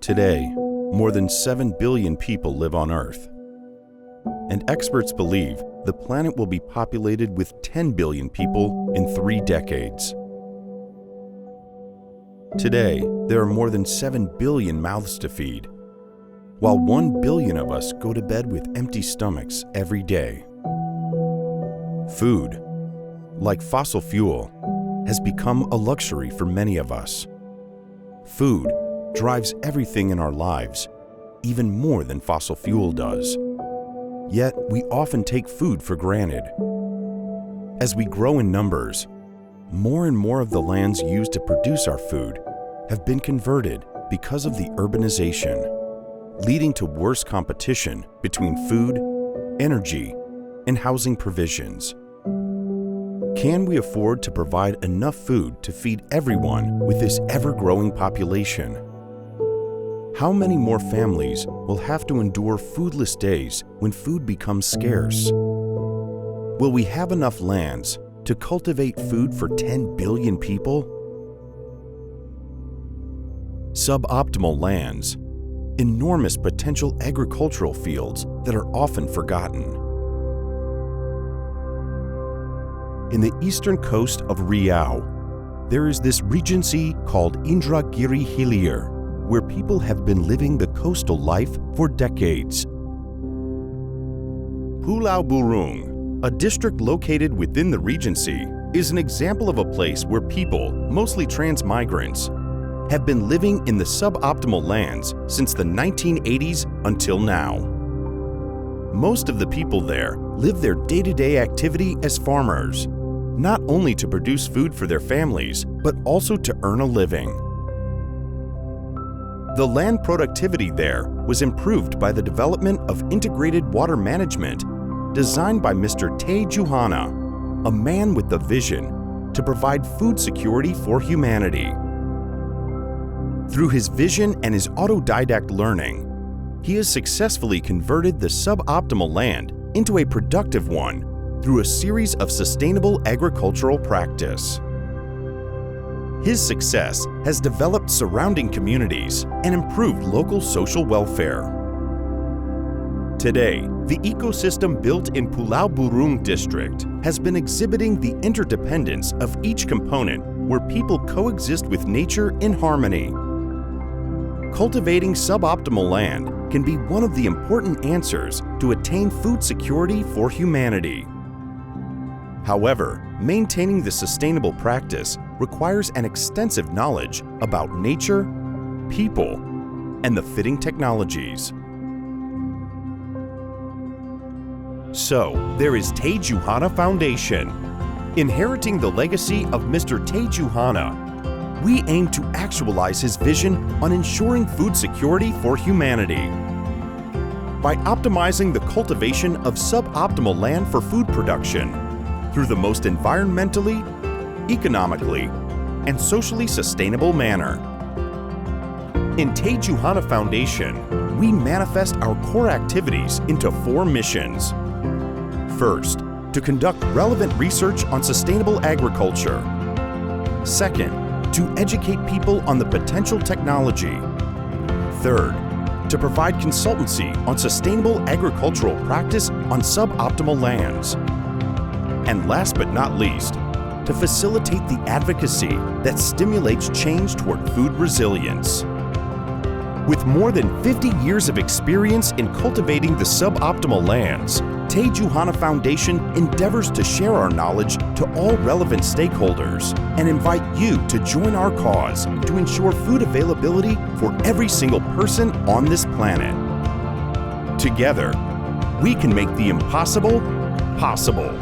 Today, more than 7 billion people live on Earth, and experts believe the planet will be populated with 10 billion people in 3 decades. Today, there are more than 7 billion mouths to feed, while 1 billion of us go to bed with empty stomachs every day. Food, like fossil fuel, has become a luxury for many of us. Food drives everything in our lives, even more than fossil fuel does. Yet, we often take food for granted. As we grow in numbers, more and more of the lands used to produce our food have been converted because of the urbanization, leading to worse competition between food, energy, and housing provisions. Can we afford to provide enough food to feed everyone with this ever-growing population? How many more families will have to endure foodless days when food becomes scarce? Will we have enough lands to cultivate food for 10 billion people? Suboptimal lands, enormous potential agricultural fields that are often forgotten. In the eastern coast of RIAU, there is this regency called Indragiri Hilir, where people have been living the coastal life for decades. PULAU BURUNG, a district located within the regency, is an example of a place where people, mostly trans-migrants, have been living in the suboptimal lands since the 1980s until now. Most of the people there live their day-to-day activity as farmers, not only to produce food for their families, but also to earn a living. The land productivity there was improved by the development of integrated water management designed by Mr. Tay Juhana, a man with the vision to provide food security for humanity. Through his vision and his autodidact learning, he has successfully converted the suboptimal land into a productive one through a series of sustainable agricultural practice. His success has developed surrounding communities and improved local social welfare. Today, the ecosystem built in PULAU BURUNG district has been exhibiting the interdependence of each component where people coexist with nature in harmony. Cultivating suboptimal land can be one of the important answers to attain food security for humanity. However, maintaining the sustainable practice requires an extensive knowledge about nature, people, and the fitting technologies. So, there is Tay Juhana Foundation. Inheriting the legacy of Mr. Tay Juhana, we aim to actualize his vision on ensuring food security for humanity. By optimizing the cultivation of suboptimal land for food production, through the most environmentally, economically, and socially sustainable manner. In Tay Juhana Foundation, we manifest our core activities into 4 missions. First, to conduct relevant research on sustainable agriculture. Second, to educate people on the potential technology. Third, to provide consultancy on sustainable agricultural practice on suboptimal lands. And last but not least, to facilitate the advocacy that stimulates change toward food resilience. With more than 50 years of experience in cultivating the suboptimal lands, Tay Juhana Foundation endeavors to share our knowledge to all relevant stakeholders and invite you to join our cause to ensure food availability for every single person on this planet. Together, we can make the impossible possible.